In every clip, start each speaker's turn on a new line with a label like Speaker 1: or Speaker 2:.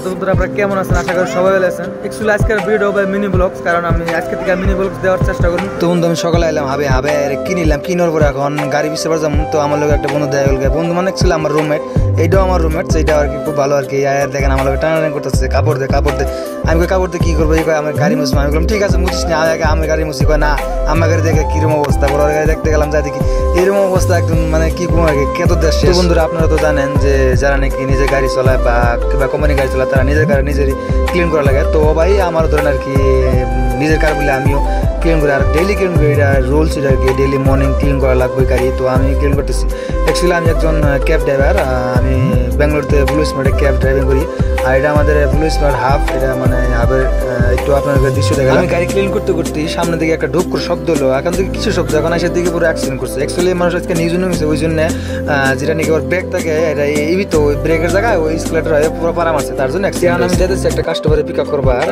Speaker 1: তো বন্ধুরা আপনারা কেমন আছেন? আশা করি সবাই ভালো আছেন। অ্যাকচুয়ালি আজকের ভিডিও হবে মিনি ব্লগস, কারণ আমি আজকে থেকে মিনি ব্লগস দেওয়ার চেষ্টা করি। তো বন্ধু আমি সকালে এলাম হাবে কিনিলাম, কিনার পরে এখন গাড়ি পিছিয়ে পারলাম। তো আমার লোক একটা বন্ধু দেখা গেল, বন্ধু মানে ছিল আমার রুমমেট, এইটাও আমার রুমমেট, সেইটা আর কি খুব ভালো আর কি। আর দেখেন আমার লোক টানাটানি করতেছে, কাপড় দে। আমি কাপড় দিয়ে কী করবো? এই আমার গাড়ি মুছবো। আমি বললাম ঠিক আছে মুছিস না, আমি গাড়ি মুছি। কয় না, আমার গাড়ি দেখে কিরকম অবস্থা, বড় গাড়ি দেখতে গেলাম, যা দেখি এরকম অবস্থা একদম মানে কি কোনো আর কি কেত দেশ। বন্ধুরা আপনারা তো জানেন যে যারা নাকি নিজের গাড়ি চলায় বা কোম্পানি গাড়ি চলায় তারা নিজের গাড়ি নিজেরই ক্লিন করা লাগে। তো ভাই আমার ধরেন আর কি নিজের কার বলে আমিও ক্লিন করি, আর ডেইলি ক্লিন করি, এটা রুলস এটা আর কি, ডেইলি মর্নিং ক্লিন করা লাগবে গাড়ি। তো আমি ক্লিন করতেছি। অ্যাকচুয়ালি আমি একজন ক্যাব ড্রাইভার, আমি ব্যাঙ্গালোরতে ব্লু স্মার্টে ক্যাব ড্রাইভিং করি। আর এটা আমাদের ব্লু স্মার্ট হাফ, এটা মানে হাফের একটু আপনাদের দৃশ্য দেখা। আমি গাড়ি ক্লিন করতে সামনে দিকে একটা ঢুক করে শব্দ হলো, এখন থেকে কিছু শব্দ, এখন এসে দিকে পুরো অ্যাক্সিডেন্ট করছে। অ্যাকচুয়ালি মানুষ আজকে নিউজ নিয়েছে, ওই জন্য যেটা নাকি ওর ব্রেক থাকে এটা এই তো ওই ব্রেকের জায়গায় ওই স্কুলেটার হয়ে পুরো পারা মারছে, তার জন্য অ্যাক্সিডেন্ট। আমি যেতেছি একটা কাস্টমারে পিক আপ করবার,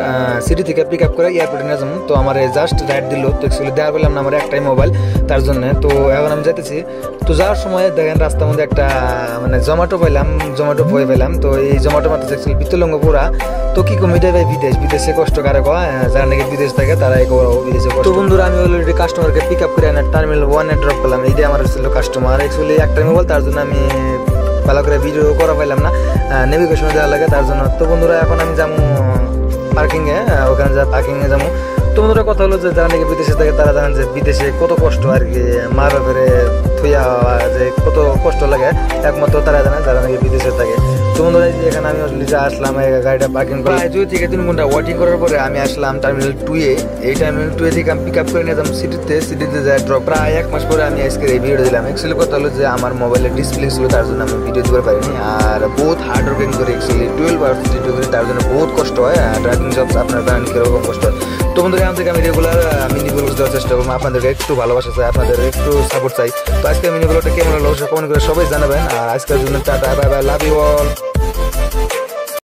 Speaker 1: সিটি থেকে পিক আপ করে এয়ারপোর্টে নিয়ে যাবো। তো আমার জাস্ট রাইড দিল, তো অ্যাকচুয়ালি দেওয়ার পেলাম না আমার একটাই মোবাইল, তার জন্য। তো এখন আমি যেতেছি। তো যাওয়ার সময় দেখেন রাস্তার মধ্যে একটা মানে জোম্যাটো বয়ে পেলাম। তো এই জোম্যাটো মারতে অ্যাকচুয়ালি বিতলঙ্গ পুরা। তো কি কম এটাই ভাই বিদেশে কষ্ট কারে কয়, যারা নাকি বিদেশ থাকে তারা বিদেশে কষ্ট। তো বন্ধুরা আমি অলরেডি কাস্টমারকে পিক আপ করে টার্মিনাল 1-এ ড্রপ করলাম। এইটাই আমার ছিল কাস্টমার। অ্যাকচুয়ালি একটাই মোবাইল, তার জন্য আমি ভালো করে ভিডিও করা পাইলাম না, নেভিগেশনে দেওয়া লাগে তার জন্য। তো বন্ধুরা এখন আমি যাবো পার্কিংয়ে, ওখানে যা পার্কিংয়ে যাবো। তো বন্ধুরা কথা হলো যে যারা নাকি বিদেশে থাকে তারা জানেন যে বিদেশে কত কষ্ট আর কি, মা বাপেরে থুইয়া যে কত কষ্ট লাগে, একমাত্র তারা জানে যারা নাকি বিদেশে থাকে। তো বন্ধুরা এখানে আমি আসলাম, গাড়িটা পার্কিং করে 2 থেকে 3 ঘন্টা ওয়েটিং করার পরে আমি আসলাম টার্মিনাল 2-এ। এই টার্মিনাল 2 থেকে আমি পিক আপ করে নিয়ে যাবো সিটিতে যায় ড্রপ। প্রায় 1 মাস পরে আমি আজকে এই ভিডিও দিলাম। অ্যাকচুয়ালি কথা হলো যে আমার মোবাইলের ডিসপ্লে ছিল, তার জন্য আমি ভিডিও দিতে পারিনি। আর বহুত হার্ড ওয়ার্কিং করি, অ্যাকচুয়ালি 12 আওয়ার্স ডিউটি করি, তার জন্য বহুত কষ্ট হয়। ড্রাইভিং জবস আপনারা জানেন কীরকম কষ্ট হয়। তো বন্ধুরা এখান থেকে আমি রেগুলার মিনি ব্লগস দেওয়ার চেষ্টা করবো, আপনাদের একটু ভালোবাসা চাই, আপনাদের একটু সাপোর্ট চাই। তো আজকে মিনি ব্লগটা কেমন হলো কমেন্ট করে সবাই জানাবেন। আর আজকের জন্য tata, bye bye, love you all.